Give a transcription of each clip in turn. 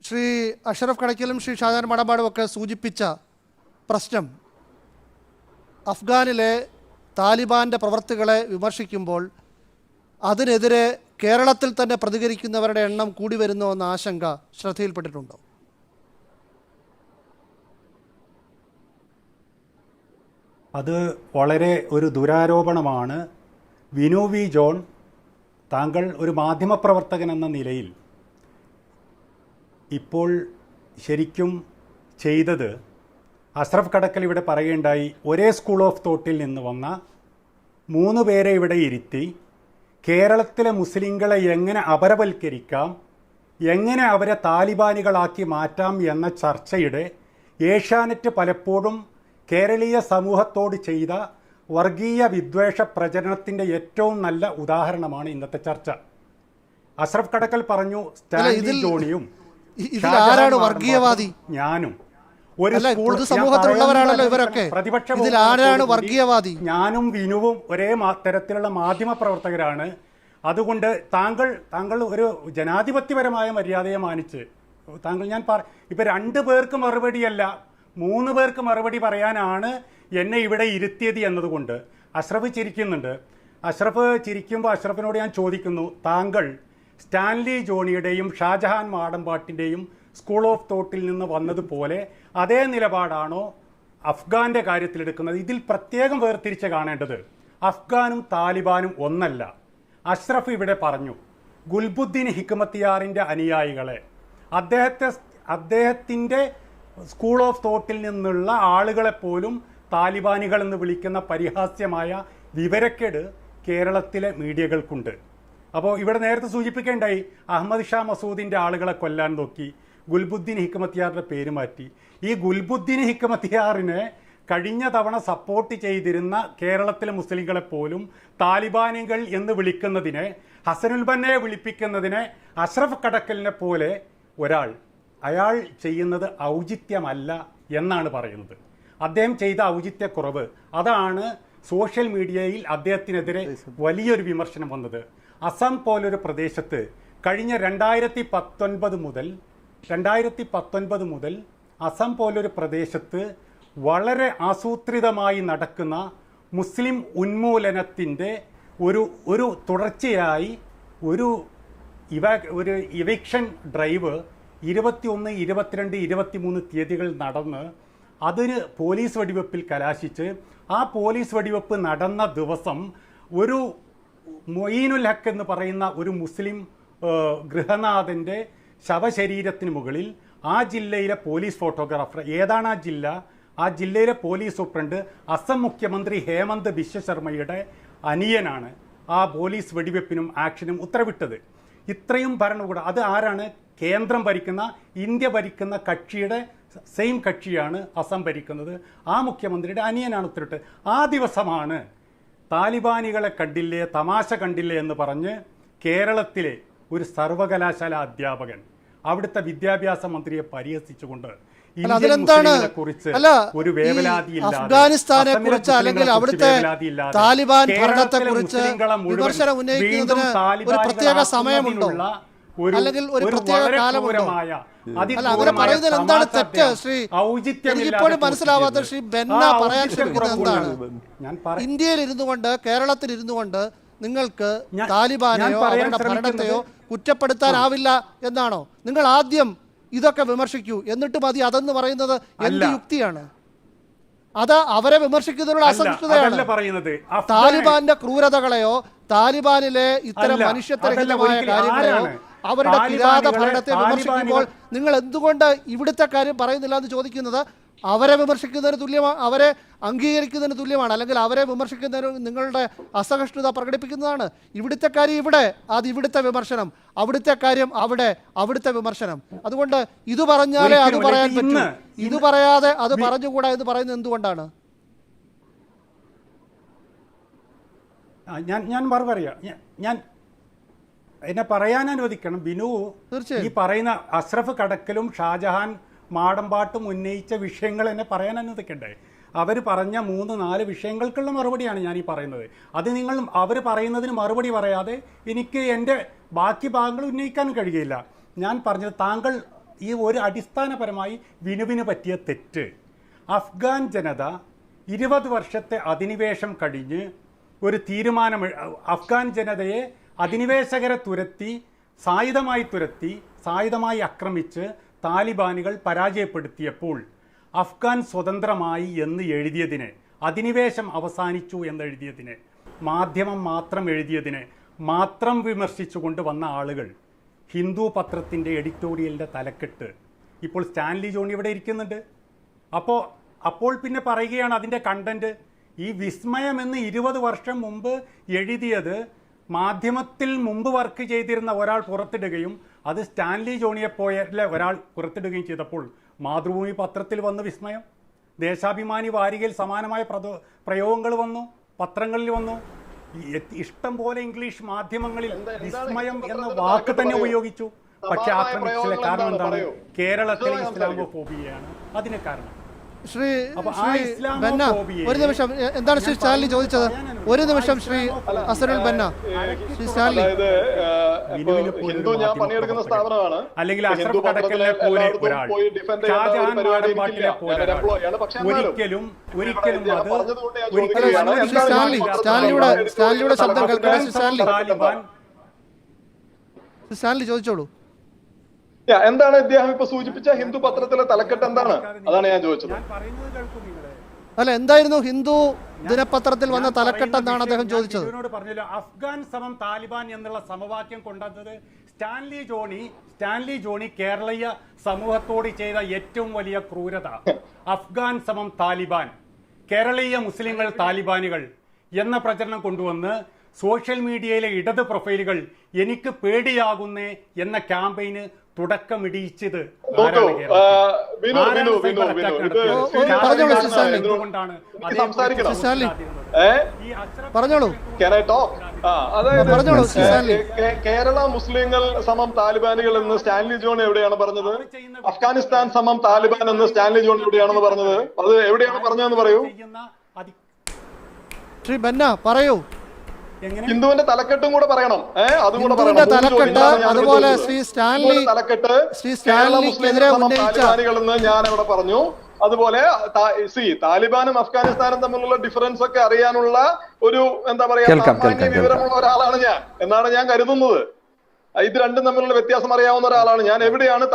ശ്രീ അഷറഫ് കടയ്ക്കലും ശ്രീ ഷാജഹാൻ മടമ്പാടും ഒക്കെ സൂചിപ്പിച്ച പ്രശ്നം അഫ്ഗാനിലെ താലിബാൻ്റെ പ്രവർത്തികളെ വിമർശിക്കുമ്പോൾ അതിനെതിരെ കേരളത്തിൽ തന്നെ പ്രതികരിക്കുന്നവരുടെ എണ്ണം കൂടി വരുന്നോ എന്ന ആശങ്ക ശ്രദ്ധയിൽപ്പെട്ടിട്ടുണ്ടോ? അത് വളരെ ഒരു ദുരാരോപണമാണ്. വിനു വി ജോൺ, താങ്കൾ ഒരു മാധ്യമപ്രവർത്തകൻ എന്ന നിലയിൽ ഇപ്പോൾ ശരിക്കും ചെയ്തത്, അഷ്റഫ് കടക്കൽ ഇവിടെ പറയുകയുണ്ടായി, ഒരേ സ്കൂൾ ഓഫ് തോട്ടിൽ നിന്ന് വന്ന 3 പേരെ ഇവിടെ ഇരുത്തി കേരളത്തിലെ മുസ്ലിങ്ങളെ എങ്ങനെ അപരവൽക്കരിക്കാം, എങ്ങനെ അവരെ താലിബാനികളാക്കി മാറ്റാം എന്ന ചർച്ചയുടെ ഏഷ്യാനെറ്റ് പലപ്പോഴും കേരളീയ സമൂഹത്തോട് ചെയ്ത വർഗീയ വിദ്വേഷ പ്രചരണത്തിൻ്റെ ഏറ്റവും നല്ല ഉദാഹരണമാണ് ഇന്നത്തെ ചർച്ച. അഷ്റഫ് കടക്കൽ പറഞ്ഞു സ്റ്റാൻലി ജോണിയും വർഗീയവാദി ഞാനും ഒരു സമൂഹത്തിലുള്ളവരാണല്ലോ ഇവരൊക്കെ. ഇതിൽ ആരാണ് വർഗീയവാദി? ഞാനും വിനുവും ഒരേ തരത്തിലുള്ള മാധ്യമ പ്രവർത്തകരാണ്. അതുകൊണ്ട് താങ്കൾ ഒരു ജനാധിപത്യപരമായ മര്യാദയെ മാനിച്ച് ഞാൻ ഇപ്പൊ 2 പേർക്ക് മറുപടിയല്ല 3 പേർക്ക് മറുപടി പറയാനാണ് എന്നെ ഇവിടെ ഇരുത്തിയത് എന്നതുകൊണ്ട് അഷ്റഫ് ചിരിക്കുന്നുണ്ട്. അഷ്റഫ് ചിരിക്കുമ്പോൾ അഷ്റഫിനോട് ഞാൻ ചോദിക്കുന്നു, താങ്കൾ സ്റ്റാൻലി ജോണിയുടെയും ഷാജഹാൻ മാടമ്പാട്ടിൻ്റെയും സ്കൂൾ ഓഫ് തോട്ടിൽ നിന്ന് വന്നതുപോലെ അതേ നിലപാടാണോ അഫ്ഗാന്റെ കാര്യത്തിലെടുക്കുന്നത്? ഇതിൽ പ്രത്യേകം വേർതിരിച്ച് കാണേണ്ടത് അഫ്ഗാനും താലിബാനും ഒന്നല്ല. അഷ്റഫ് ഇവിടെ പറഞ്ഞു ഗുൽബുദ്ദീൻ ഹിക്മത്തിയാറിൻ്റെ അനുയായികളെ, അദ്ദേഹത്തിൻ്റെ സ്കൂൾ ഓഫ് തോട്ടിൽ നിന്നുള്ള ആളുകളെപ്പോലും താലിബാനികൾ എന്ന് വിളിക്കുന്ന പരിഹാസ്യമായ വിവരക്കേട് കേരളത്തിലെ മീഡിയകൾക്കുണ്ട്. അപ്പോൾ ഇവിടെ നേരത്തെ സൂചിപ്പിക്കേണ്ടായി, അഹമ്മദ് ഷാ മസൂദിൻ്റെ ആളുകളെ കൊല്ലാൻ നോക്കി, ഗുൽബുദ്ദീൻ ഹിക്മത്തിയാറിൻ്റെ പേര് മാറ്റി. ഈ ഗുൽബുദ്ദീൻ ഹിക്മത്തിയാറിനെ കഴിഞ്ഞ തവണ സപ്പോർട്ട് ചെയ്തിരുന്ന കേരളത്തിലെ മുസ്ലിങ്ങളെപ്പോലും താലിബാനികൾ എന്ന് വിളിക്കുന്നതിനെ, ഹസനുൽ ബന്നയെ വിളിപ്പിക്കുന്നതിനെ അഷ്റഫ് കടക്കലിനെ പോലെ അയാൾ ചെയ്യുന്നത് ഔചിത്യമല്ല എന്നാണ് പറയുന്നത്. അദ്ദേഹം ചെയ്ത ഔചിത്യക്കുറവ്, അതാണ് സോഷ്യൽ മീഡിയയിൽ അദ്ദേഹത്തിനെതിരെ വലിയൊരു വിമർശനം വന്നത്. അസം പോലൊരു പ്രദേശത്ത് കഴിഞ്ഞ 2019 മുതൽ അസം പോലൊരു പ്രദേശത്ത് വളരെ ആസൂത്രിതമായി നടക്കുന്ന മുസ്ലിം ഉന്മൂലനത്തിൻ്റെ ഒരു തുടർച്ചയായി ഒരു ഇവിക്ഷൻ ഡ്രൈവ് 21, 22, 23 തീയതികൾ നടന്ന് അതിന് പോലീസ് വെടിവെപ്പിൽ കലാശിച്ച്, ആ പോലീസ് വെടിവെപ്പ് നടന്ന ദിവസം ഒരു മൊയ്നുൽ ഹക്ക് എന്ന് പറയുന്ന ഒരു മുസ്ലിം ഗൃഹനാഥൻ്റെ ശവശരീരത്തിന് മുകളിൽ ആ ജില്ലയിലെ പോലീസ് ഫോട്ടോഗ്രാഫർ, ഏതാണ് ആ ജില്ലയിലെ പോലീസ് സൂപ്രണ്ട് അസം മുഖ്യമന്ത്രി ഹേമന്ത് ബിശ്വ ശർമ്മയുടെ അനിയനാണ് ആ പോലീസ് വെടിവെപ്പിനും ആക്ഷനും ഉത്തരവിട്ടത്. ഇത്രയും ഭരണകൂടം, അത് ആരാണ്? കേന്ദ്രം ഭരിക്കുന്ന, ഇന്ത്യ ഭരിക്കുന്ന കക്ഷിയുടെ സെയിം കക്ഷിയാണ് അസം ഭരിക്കുന്നത്. ആ മുഖ്യമന്ത്രിയുടെ അനിയനാണ് ഉത്തരവിട്ടത്. ആ ദിവസമാണ് താലിബാനികളെ കണ്ടില്ലേ, തമാശ കണ്ടില്ലേ എന്ന് പറഞ്ഞ് കേരളത്തിലെ ഒരു സർവകലാശാല അധ്യാപകൻ അവിടുത്തെ വിദ്യാഭ്യാസ മന്ത്രിയെ പരിഹസിച്ചുകൊണ്ട് അഫ്ഗാനിസ്ഥാനെ കുറിച്ച് അല്ലെങ്കിൽ അവിടുത്തെ താലിബാൻ ഭരണത്തെ കുറിച്ച് വിമർശനം ഉന്നയിക്കുന്നതിന് ഒരു പ്രത്യേക സമയമുണ്ടോ, അല്ലെങ്കിൽ ഒരു പ്രത്യേക കാലമുണ്ടോ? അല്ല, അങ്ങനെ പറയുന്നതിൽ എന്താണ് തെറ്റ്? എനിക്കിപ്പോഴും മനസ്സിലാവാത്ത ശ്രീ ബെന്ന പറയാൻ ശ്രമിക്കുന്നത് എന്താണ്? ഇന്ത്യയിൽ ഇരുന്നു കൊണ്ട്, കേരളത്തിൽ ഇരുന്നു കൊണ്ട് നിങ്ങൾക്ക് താലിബാനെയോ അവരുടെ ഭരണത്തെയോ കുറ്റപ്പെടുത്താനാവില്ല എന്നാണോ? നിങ്ങൾ ആദ്യം ഇതൊക്കെ വിമർശിക്കൂ, എന്നിട്ട് മതി അതെന്ന് പറയുന്നത് എന്ത് യുക്തിയാണ്? അത് അവരെ വിമർശിക്കുന്നതിനുള്ള അസഹിഷ്ണുതയാണ്. താലിബാന്റെ ക്രൂരതകളെയോ താലിബാനിലെ ഇത്തരം മനുഷ്യത്വരഹിതമായ കാര്യങ്ങളെയോ അവരുടെ കിരാത ഭരണത്തെ വിമർശിക്കുമ്പോൾ നിങ്ങൾ എന്തുകൊണ്ട് ഇവിടുത്തെ കാര്യം പറയുന്നില്ല എന്ന് ചോദിക്കുന്നത് അവരെ വിമർശിക്കുന്നതിന് തുല്യമാണ്, അവരെ അംഗീകരിക്കുന്നതിന് തുല്യമാണ്. അല്ലെങ്കിൽ അവരെ വിമർശിക്കുന്നതിന് നിങ്ങളുടെ അസഹിഷ്ണുത പ്രകടിപ്പിക്കുന്നതാണ്. ഇവിടുത്തെ കാര്യം ഇവിടെ, അത് ഇവിടുത്തെ വിമർശനം, അവിടുത്തെ കാര്യം അവിടെ, അവിടുത്തെ വിമർശനം. അതുകൊണ്ട് ഇത് പറഞ്ഞാലേ അത് പറയാൻ പറ്റൂ, ഇത് പറയാതെ അത് പറഞ്ഞുകൂടാ എന്ന് പറയുന്നത് എന്തുകൊണ്ടാണ്? ഞാൻ പറയാം, ഞാൻ എന്നെ പറയാൻ അനുവദിക്കണം. ബിനു ഈ പറയുന്ന അഷ്റഫ് കടക്കലും ഷാജഹാൻ മാടമ്പാട്ടും ഉന്നയിച്ച വിഷയങ്ങൾ എന്നെ പറയാൻ അനുവദിക്കണ്ടേ? അവർ പറഞ്ഞ 3-4 വിഷയങ്ങൾക്കുള്ള മറുപടിയാണ് ഞാൻ ഈ പറയുന്നത്. അത് അവർ പറയുന്നതിന് മറുപടി പറയാതെ എനിക്ക് എൻ്റെ ബാക്കി ഭാഗങ്ങൾ ഉന്നയിക്കാൻ കഴിയില്ല. ഞാൻ പറഞ്ഞത്, താങ്കൾ ഈ ഒരു അടിസ്ഥാനപരമായി വിനുവിന് പറ്റിയ തെറ്റ്. അഫ്ഗാൻ ജനത 20 വർഷത്തെ അധിനിവേശം കഴിഞ്ഞ് ഒരു തീരുമാനം, അഫ്ഗാൻ ജനതയെ അധിനിവേശകരെ തുരത്തി സായുധമായി ആക്രമിച്ച് താലിബാനുകൾ പരാജയപ്പെടുത്തിയപ്പോൾ അഫ്ഗാൻ സ്വതന്ത്രമായി എന്ന് എഴുതിയതിന്, അധിനിവേശം അവസാനിച്ചു എന്നെഴുതിയതിന്, മാധ്യമം മാത്രം എഴുതിയതിന് മാത്രം വിമർശിച്ചുകൊണ്ട് വന്ന ആളുകൾ ഹിന്ദു പത്രത്തിൻ്റെ എഡിറ്റോറിയലിൻ്റെ തലക്കെട്ട് ഇപ്പോൾ സ്റ്റാൻലി ജോണി ഇവിടെ ഇരിക്കുന്നുണ്ട്. അപ്പോൾ പിന്നെ പറയുകയാണ് അതിൻ്റെ കണ്ടന്റ്. ഈ വിസ്മയം എന്ന് 20 വർഷം മുമ്പ് എഴുതിയത് മാധ്യമത്തിൽ മുമ്പ് വർക്ക് ചെയ്തിരുന്ന ഒരാൾ പുറത്തിടുകയും അത് സ്റ്റാൻലി ജോണിയെപ്പോലെ ഒരാൾ പുറത്തിടുകയും ചെയ്തപ്പോൾ മാതൃഭൂമി പത്രത്തിൽ വന്ന് വിസ്മയം, ദേശാഭിമാനി വാരികയിൽ സമാനമായ പ്രയോഗങ്ങൾ വന്നു, പത്രങ്ങളിൽ വന്നു. ഇഷ്ടം പോലെ ഇംഗ്ലീഷ് മാധ്യമങ്ങളിൽ വിസ്മയം എന്ന വാക്ക് തന്നെ ഉപയോഗിച്ചു. പക്ഷെ ആക്രമിച്ചില്ല. കാരണം എന്താണ്? കേരളത്തിലെ ഇസ്ലാമോഫോബിയയാണ് അതിന് കാരണം. ശ്രീ ബന്ന, ഒരു നിമിഷം. എന്താണ് ശ്രീ സ്റ്റാൻലി ചോദിച്ചത്? ഒരു നിമിഷം ശ്രീ അസറുൽ ബന്ന. ശ്രീ സ്റ്റാൻലി, ഹിന്ദു ഞാൻ പണിയെടുക്കുന്ന സ്ഥാപനമാണ്. അല്ലെങ്കിൽ അഷ്റഫ് കടക്കലിനെ പോലെ ഒരാൾ, ഷാജഹാൻ നാടൻപാട്ടിലെ പോലെ ഒരിക്കലും സ്റ്റാൻലിയുടെ ശബ്ദം കേൾക്കണം. സ്റ്റാൻലി ചോദിച്ചോളൂ. എന്താണ് ഇദ്ദേഹം ഇപ്പൊ സൂചിപ്പിച്ച ഹിന്ദു പത്രത്തിലെ തലക്കെട്ട് എന്താണ്? അതാണ് ഞാൻ ചോദിച്ചത്. അല്ല, എന്തായിരുന്നു ഹിന്ദു ദിനപത്രത്തിൽ വന്ന തലക്കെട്ട് എന്നാണ് അദ്ദേഹം ചോദിച്ചത്. പറഞ്ഞല്ലോ, അഫ്ഗാൻ സമം താലിബാൻ എന്നുള്ള സമവാക്യം കൊണ്ടുവന്നത് സ്റ്റാൻലി ജോണി കേരളീയ സമൂഹത്തോട് ചെയ്ത ഏറ്റവും വലിയ ക്രൂരത. അഫ്ഗാൻ സമം താലിബാൻ, കേരളീയ മുസ്ലിങ്ങൾ താലിബാനുകൾ എന്ന പ്രചരണം കൊണ്ടുവന്ന് സോഷ്യൽ മീഡിയയിലെ ഇടത് പ്രൊഫൈലുകൾ എനിക്ക് പേടിയാകുന്നേ എന്ന ക്യാമ്പയിന് തുടക്കമിടിയിച്ചത് കേരള മുസ്ലിങ്ങൾ സമം താലിബാനുകൾ എന്ന് സ്റ്റാൻലി ജോൺ എവിടെയാണ് പറഞ്ഞത്? അഫ്ഗാനിസ്ഥാൻ സമം താലിബാൻ എന്ന് സ്റ്റാൻലി ജോൺ എവിടെയാണെന്ന് പറഞ്ഞത്? അത് എവിടെയാണ് പറഞ്ഞതെന്ന് പറയൂ. ശ്രീ ബന്ന പറയൂ. ഹിന്ദുവിന്റെ തലക്കെട്ടും കൂടെ പറയണം. അതും കൂടെ അതുപോലെ ശ്രീ സ്റ്റാൻലി തലക്കെട്ട് താലിബാനുകൾ എന്ന് ഞാൻ ഇവിടെ പറഞ്ഞു. അതുപോലെ താലിബാനും അഫ്ഗാനിസ്ഥാനും തമ്മിലുള്ള ഡിഫറൻസ് ഒക്കെ അറിയാനുള്ള ഒരു എന്താ പറയാ വിവരമുള്ള ഒരാളാണ് ഞാൻ എന്നാണ് ഞാൻ കരുതുന്നത്. ഇത് രണ്ടും തമ്മിലുള്ള വ്യത്യാസം അറിയാവുന്ന ഒരാളാണ് ഞാൻ. എവിടെയാണ്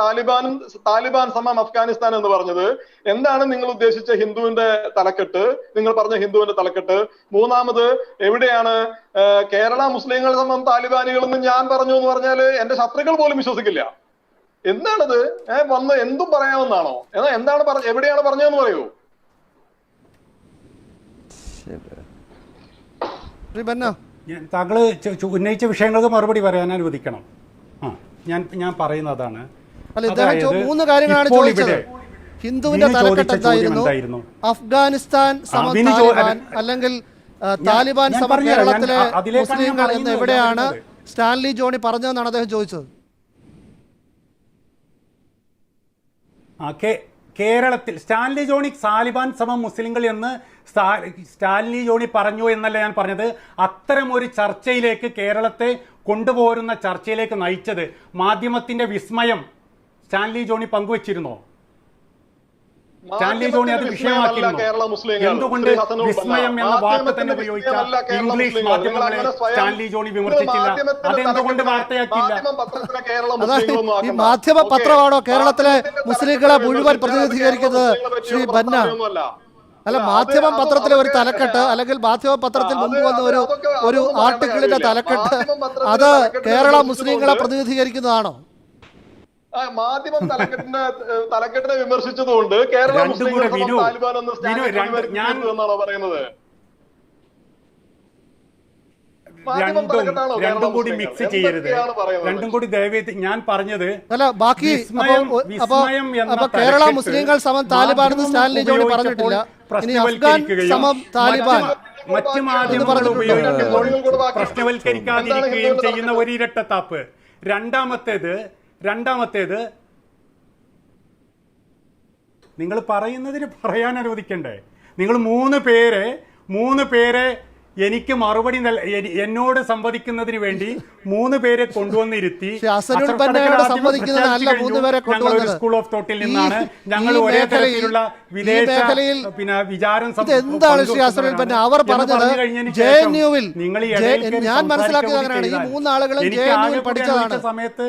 താലിബാൻ സമം അഫ്ഗാനിസ്ഥാൻ എന്ന് പറഞ്ഞത്? എന്താണ് നിങ്ങൾ ഉദ്ദേശിച്ച ഹിന്ദുവിന്റെ തലക്കെട്ട്? നിങ്ങൾ പറഞ്ഞ ഹിന്ദുവിന്റെ തലക്കെട്ട്. മൂന്നാമത് എവിടെയാണ് കേരള മുസ്ലിങ്ങൾ സമം താലിബാനുകൾ എന്ന് ഞാൻ പറഞ്ഞു എന്ന് പറഞ്ഞാല് എന്റെ ശത്രുക്കൾ പോലും വിശ്വസിക്കില്ല. എന്താണത്? വന്ന് എന്തും പറയാമെന്നാണോ? എന്താണ് എവിടെയാണ് പറഞ്ഞതെന്ന് പറയൂ. താങ്കൾ ഉന്നയിച്ച വിഷയങ്ങൾക്ക് മറുപടി പറയാൻ അനുവദിക്കണം. ഞാൻ പറയുന്നതാണ്, മൂന്ന് കാര്യങ്ങളാണ് ചോദിച്ചത്. ഹിന്ദുവിന്റെ തലക്കെട്ട് എന്തായിരുന്നു? അഫ്ഗാനിസ്ഥാൻ സമം താലിബാൻ അല്ലെങ്കിൽ താലിബാൻ സമം കേരളത്തിലെ മുസ്ലിങ്ങൾ എന്ന് എവിടെയാണ് സ്റ്റാൻലി ജോണി പറഞ്ഞതെന്നാണ് അദ്ദേഹം ചോദിച്ചത്. കേരളത്തിൽ സ്റ്റാൻലി ജോണി താലിബാൻ സമം മുസ്ലിങ്ങൾ എന്ന് സ്റ്റാൻലി ജോണി പറഞ്ഞു എന്നല്ല ഞാൻ പറഞ്ഞത്. അത്തരം ഒരു ചർച്ചയിലേക്ക്, കേരളത്തെ കൊണ്ടുപോരുന്ന ചർച്ചയിലേക്ക് നയിച്ചത് മാധ്യമത്തിന്റെ വിസ്മയം സ്റ്റാൻലി ജോണി പങ്കുവച്ചിരുന്നോ? സ്റ്റാൻലി ജോണി അത് വിഷയമാക്കിയിരുന്നു. എന്തുകൊണ്ട് വിസ്മയം എന്ന വാക്ക് തന്നെ ഉപയോഗിച്ച ഇംഗ്ലീഷ് മാധ്യമങ്ങളെ സ്റ്റാൻലി ജോണി വിമർശിച്ചില്ല? അതെന്തുകൊണ്ട് വാർത്തയാക്കില്ല? ഈ മാധ്യമ പത്രമാണോ കേരളത്തിലെ മുസ്ലിങ്ങളെ മുഴുവൻ പ്രതിനിധീകരിക്കുന്നത് ശ്രീ ബന്ന? അല്ല, മാധ്യമ പത്രത്തിലെ ഒരു തലക്കെട്ട് അല്ലെങ്കിൽ മാധ്യമ പത്രത്തിൽ മുമ്പ് വന്ന ഒരു ആർട്ടിക്കിളിന്റെ തലക്കെട്ട് അത് കേരള മുസ്ലിങ്ങളെ പ്രതിനിധീകരിക്കുന്നതാണോ? മാധ്യമം തലക്കെട്ടിനെ വിമർശിച്ചതുകൊണ്ട് കേരള മുസ്ലിങ്ങൾ താലിബാൻ എന്നാണോ പറയുന്നത്? രണ്ടും കൂടി മിക്സ് ചെയ്യരുത്. രണ്ടും കൂടി ദയവേത് ഞാൻ പറഞ്ഞത് കേരള മുസ്ലിങ്ങൾ സമം താലിബാൻ എന്ന് സ്റ്റാൻലി ജോണി പറഞ്ഞിട്ടില്ല. മറ്റു മാധ്യമങ്ങൾ ഉപയോഗിക്കുമ്പോൾ പ്രശ്നവൽക്കരിക്കാതിരിക്കുകയും ചെയ്യുന്ന ഒരു ഇരട്ടത്താപ്പ്. രണ്ടാമത്തേത് നിങ്ങൾ പറയുന്നതിന് പറയാൻ അനുവദിക്കണ്ടേ? നിങ്ങൾ മൂന്ന് പേരെ എനിക്ക് മറുപടി എന്നോട് സംവദിക്കുന്നതിന് വേണ്ടി 3 പേരെ കൊണ്ടുവന്നിരുത്തി സ്കൂൾ ഓഫ് തോട്ടിൽ നിന്നാണ് ഞങ്ങൾ ഒരേ തരത്തിലുള്ള വിദേശ വിചാരം അവർ പറഞ്ഞത് നിങ്ങൾ ഞാൻ മനസ്സിലാക്കിയതാണ് ഈ 3 ആളുകളും പഠിച്ചതാണ് സമയത്ത്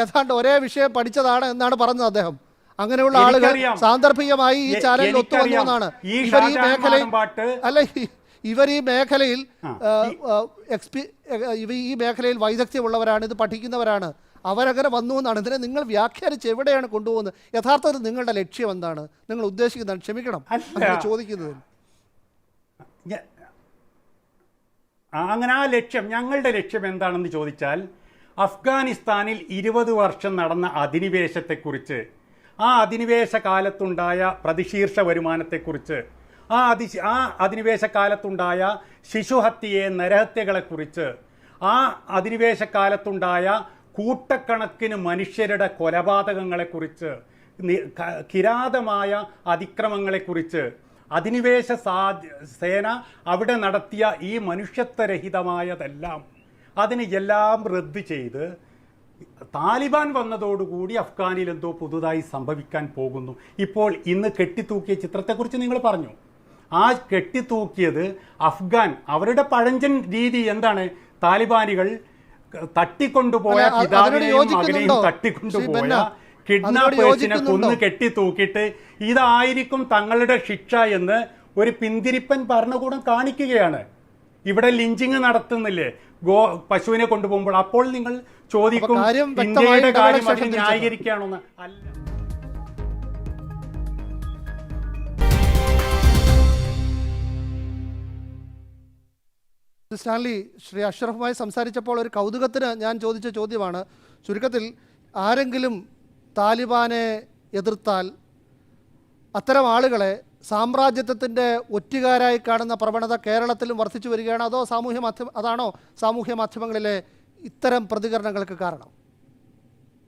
ഏതാണ്ട് ഒരേ വിഷയം പഠിച്ചതാണ് എന്നാണ് പറഞ്ഞത് അദ്ദേഹം. അങ്ങനെയുള്ള ആളുകൾ സാന്ദർഭികമായി ഈ ചാനലിൽ ഒത്തുവന്നു എന്നാണ്. ഇവർ ഈ മേഖലയിൽ ഈ മേഖലയിൽ വൈദഗ്ധ്യമുള്ളവരാണ്, ഇത് പഠിക്കുന്നവരാണ്, അവരങ്ങനെ വന്നു എന്നാണ്. ഇതിനെ നിങ്ങൾ വ്യാഖ്യാനിച്ച് എവിടെയാണ് കൊണ്ടുപോകുന്നത്? യഥാർത്ഥത്തിൽ നിങ്ങളുടെ ലക്ഷ്യം എന്താണ്, നിങ്ങൾ ഉദ്ദേശിക്കുന്നതാണ്? ക്ഷമിക്കണം ചോദിക്കുന്നത്. അങ്ങനെ ആ ലക്ഷ്യം, ഞങ്ങളുടെ ലക്ഷ്യം എന്താണെന്ന് ചോദിച്ചാൽ, അഫ്ഗാനിസ്ഥാനിൽ 20 വർഷം നടന്ന അധിനിവേശത്തെക്കുറിച്ച്, ആ അധിനിവേശ കാലത്തുണ്ടായ പ്രതിശീർഷ വരുമാനത്തെക്കുറിച്ച്, ആ അധിനിവേശ കാലത്തുണ്ടായ ശിശുഹത്യയെ, നരഹത്യകളെക്കുറിച്ച്, ആ അധിനിവേശ കാലത്തുണ്ടായ കൂട്ടക്കണക്കിന് മനുഷ്യരുടെ കൊലപാതകങ്ങളെക്കുറിച്ച്, കിരാതമായ അതിക്രമങ്ങളെക്കുറിച്ച്, അധിനിവേശ സേന അവിടെ നടത്തിയ ഈ മനുഷ്യത്വരഹിതമായതെല്ലാം, അതിനെ എല്ലാം റദ്ദ് ചെയ്ത് താലിബാൻ വന്നതോടുകൂടി അഫ്ഗാനിൽ എന്തോ പുതുതായി സംഭവിക്കാൻ പോകുന്നു. ഇപ്പോൾ ഇന്ന് കെട്ടിത്തൂക്കിയ ചിത്രത്തെക്കുറിച്ച് നിങ്ങൾ പറഞ്ഞു. ആ കെട്ടിത്തൂക്കിയത് അഫ്ഗാൻ, അവരുടെ പഴഞ്ചൻ രീതി എന്താണ്? താലിബാനികൾ തട്ടിക്കൊണ്ടുപോയ പിതാവിനെയും മകനെയും തട്ടിക്കൊണ്ടുപോയ കിഡ്നാപ്പേഴ്സിനെ കൊന്ന് കെട്ടിത്തൂക്കിയിട്ട് ഇതായിരിക്കും തങ്ങളുടെ ശിക്ഷ എന്ന് ഒരു പിന്തിരിപ്പൻ ഭരണകൂടം കാണിക്കുകയാണ്. ഇവിടെ ലിഞ്ചിങ് നടത്തുന്നില്ലേ പശുവിനെ കൊണ്ടുപോകുമ്പോൾ? അപ്പോൾ നിങ്ങൾ ചോദിക്കും ഇന്ത്യയുടെ കാര്യം അത് ന്യായീകരിക്കുകയാണെന്ന്. അല്ല. സ്റ്റാൻലി, ശ്രീ അഷ്റഫുമായി സംസാരിച്ചപ്പോൾ ഒരു കൗതുകത്തിന് ഞാൻ ചോദിച്ച ചോദ്യമാണ്. ചുരുക്കത്തിൽ ആരെങ്കിലും താലിബാനെ എതിർത്താൽ അത്തരം ആളുകളെ സാമ്രാജ്യത്വത്തിൻ്റെ ഒറ്റുകാരായി കാണുന്ന പ്രവണത കേരളത്തിലും വർദ്ധിച്ചു വരികയാണ്. അതാണോ സാമൂഹ്യ മാധ്യമങ്ങളിലെ ഇത്തരം പ്രതികരണങ്ങൾക്ക് കാരണം?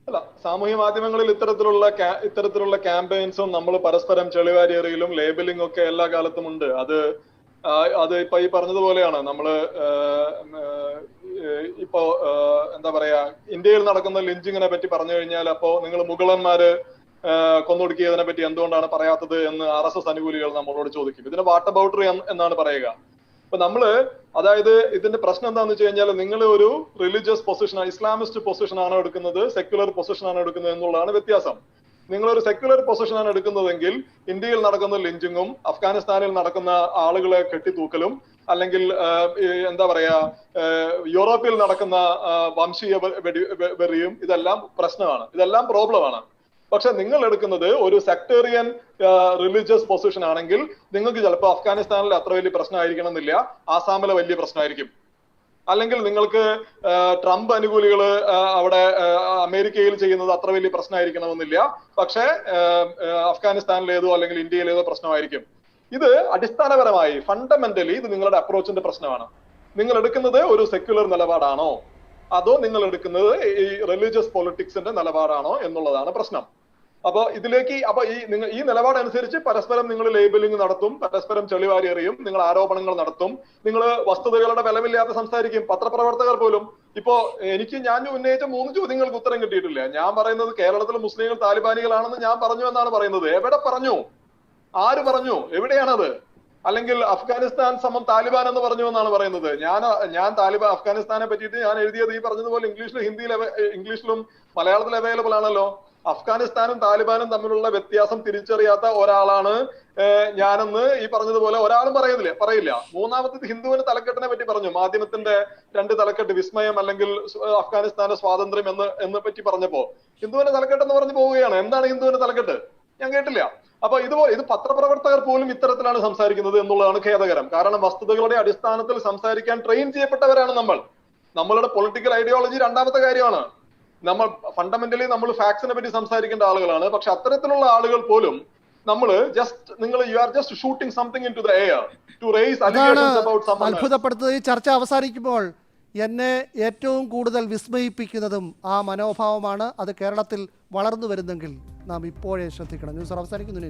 അല്ല, സാമൂഹ്യ മാധ്യമങ്ങളിൽ ഇത്തരത്തിലുള്ള ക്യാമ്പയിൻസും നമ്മൾ പരസ്പരം ചെളിവാരിയെറിയലും ലേബലിംഗ് ഒക്കെ എല്ലാ കാലത്തും ഉണ്ട്. അത് ഇപ്പൊ ഈ പറഞ്ഞതുപോലെയാണ്. നമ്മള് ഇപ്പോ എന്താ പറയാ, ഇന്ത്യയിൽ നടക്കുന്ന ലിഞ്ചിങ്ങിനെ പറ്റി പറഞ്ഞു കഴിഞ്ഞാൽ അപ്പോ നിങ്ങൾ മുഗളന്മാര് കൊന്നൊടുക്കിയതിനെ പറ്റി എന്തുകൊണ്ടാണ് പറയാത്തത് എന്ന് RSS അനുകൂലികൾ നമ്മളോട് ചോദിക്കും. ഇതിന് വാട്ട് അബൌട്ട് എന്നാണ് പറയുക. അപ്പൊ നമ്മള്, അതായത് ഇതിന്റെ പ്രശ്നം എന്താണെന്ന് വെച്ച് കഴിഞ്ഞാൽ, നിങ്ങൾ ഒരു റിലീജിയസ് പൊസിഷൻ, ഇസ്ലാമിസ്റ്റ് പൊസിഷൻ ആണ് എടുക്കുന്നത്, സെക്യുലർ പൊസിഷൻ ആണ് എടുക്കുന്നത് എന്നുള്ളതാണ് വ്യത്യാസം. നിങ്ങളൊരു സെക്യുലർ പൊസിഷനാണ് എടുക്കുന്നതെങ്കിൽ ഇന്ത്യയിൽ നടക്കുന്ന ലിഞ്ചിങ്ങും അഫ്ഗാനിസ്ഥാനിൽ നടക്കുന്ന ആളുകളെ കെട്ടിത്തൂക്കലും അല്ലെങ്കിൽ എന്താ പറയാ യൂറോപ്പിൽ നടക്കുന്ന വംശീയ വെറിയും ഇതെല്ലാം പ്രശ്നമാണ്, ഇതെല്ലാം പ്രോബ്ലമാണ്. പക്ഷെ നിങ്ങൾ എടുക്കുന്നത് ഒരു സെക്ടേറിയൻ റിലീജിയസ് പൊസിഷൻ ആണെങ്കിൽ നിങ്ങൾക്ക് ചിലപ്പോൾ അഫ്ഗാനിസ്ഥാനിൽ അത്ര വലിയ പ്രശ്നമായിരിക്കണം എന്നില്ല, ആസാമിലെ വലിയ പ്രശ്നമായിരിക്കും. അല്ലെങ്കിൽ നിങ്ങൾക്ക് ട്രംപ് അനുകൂലികൾ അവിടെ അമേരിക്കയിൽ ചെയ്യുന്നത് അത്ര വലിയ പ്രശ്നമായിരിക്കണമെന്നില്ല, പക്ഷെ അഫ്ഗാനിസ്ഥാനിലേതോ അല്ലെങ്കിൽ ഇന്ത്യയിലേതോ പ്രശ്നമായിരിക്കും. ഇത് അടിസ്ഥാനപരമായി ഫണ്ടമെന്റലി ഇത് നിങ്ങളുടെ അപ്രോച്ചിന്റെ പ്രശ്നമാണ്. നിങ്ങൾ എടുക്കുന്നത് ഒരു സെക്യുലർ നിലപാടാണോ അതോ നിങ്ങൾ എടുക്കുന്നത് ഈ റിലീജിയസ് പൊളിറ്റിക്സിന്റെ നിലപാടാണോ എന്നുള്ളതാണ് പ്രശ്നം. അപ്പൊ ഇതിലേക്ക് ഈ നിലപാടനുസരിച്ച് പരസ്പരം നിങ്ങൾ ലേബലിംഗ് നടത്തും, പരസ്പരം ചെളിവാരി എറിയും, നിങ്ങൾ ആരോപണങ്ങൾ നടത്തും, നിങ്ങൾ വസ്തുതകളുടെ ബലമില്ലാതെ സംസാരിക്കും. പത്രപ്രവർത്തകർ പോലും ഇപ്പോ ഞാൻ ഉന്നയിച്ച 3 ചോദ്യങ്ങൾക്ക് ഉത്തരം കിട്ടിയിട്ടില്ല. ഞാൻ പറയുന്നത് കേരളത്തിലെ മുസ്ലിങ്ങൾ താലിബാനികളാണെന്ന് ഞാൻ പറഞ്ഞു എന്നാണ് പറയുന്നത്. എവിടെ പറഞ്ഞു? ആര് പറഞ്ഞു? എവിടെയാണത്? അല്ലെങ്കിൽ അഫ്ഗാനിസ്ഥാൻ സമം താലിബാൻ എന്ന് പറഞ്ഞു എന്നാണ് പറയുന്നത്. ഞാൻ താലിബാൻ അഫ്ഗാനിസ്ഥാനെ പറ്റിയിട്ട് ഞാൻ എഴുതിയത് ഈ പറഞ്ഞതുപോലെ ഇംഗ്ലീഷിലും മലയാളത്തിൽ അവൈലബിൾ ആണല്ലോ. അഫ്ഗാനിസ്ഥാനും താലിബാനും തമ്മിലുള്ള വ്യത്യാസം തിരിച്ചറിയാത്ത ഒരാളാണ് ഞാനെന്ന് ഈ പറഞ്ഞതുപോലെ ഒരാളും പറയില്ല. മൂന്നാമത്തേത് ഹിന്ദുവിന്റെ തലക്കെട്ടിനെ പറ്റി പറഞ്ഞു. മാധ്യമത്തിന്റെ 2 തലക്കെട്ട്, വിസ്മയം അല്ലെങ്കിൽ അഫ്ഗാനിസ്ഥാന്റെ സ്വാതന്ത്ര്യം എന്ന് പറ്റി പറഞ്ഞപ്പോ ഹിന്ദുവിന്റെ തലക്കെട്ട് എന്ന് പറഞ്ഞു പോവുകയാണ്. എന്താണ് ഹിന്ദുവിന്റെ തലക്കെട്ട്? ഞാൻ കേട്ടില്ല. അപ്പൊ ഇത് പത്രപ്രവർത്തകർ പോലും ഇത്തരത്തിലാണ് സംസാരിക്കുന്നത് എന്നുള്ളതാണ് ഖേദകരം. കാരണം വസ്തുതകളുടെ അടിസ്ഥാനത്തിൽ സംസാരിക്കാൻ ട്രെയിൻ ചെയ്യപ്പെട്ടവരാണ് നമ്മൾ. നമ്മളുടെ പൊളിറ്റിക്കൽ ഐഡിയോളജി രണ്ടാമത്തെ കാര്യമാണ്. നമ്മൾ ഫണ്ടമെന്റലി നമ്മൾ ഫാക്ട്സിനെ പറ്റി സംസാരിക്കേണ്ട ആളുകളാണ്. പക്ഷെ അത്തരത്തിലുള്ള ആളുകൾ പോലും you are just shooting something into the air to raise allegations about someone. അത്ഭുതപ്പെടുത്തുന്നത് ഈ ചർച്ച അവസാനിക്കുമ്പോൾ എന്നെ ഏറ്റവും കൂടുതൽ വിസ്മയിപ്പിക്കുന്നതും ആ മനോഭാവമാണ്. അത് കേരളത്തിൽ വളർന്നു വരുന്നെങ്കിൽ നാം ഇപ്പോഴേ ശ്രദ്ധിക്കണം. ന്യൂസ് അവസാനിക്കുന്നു.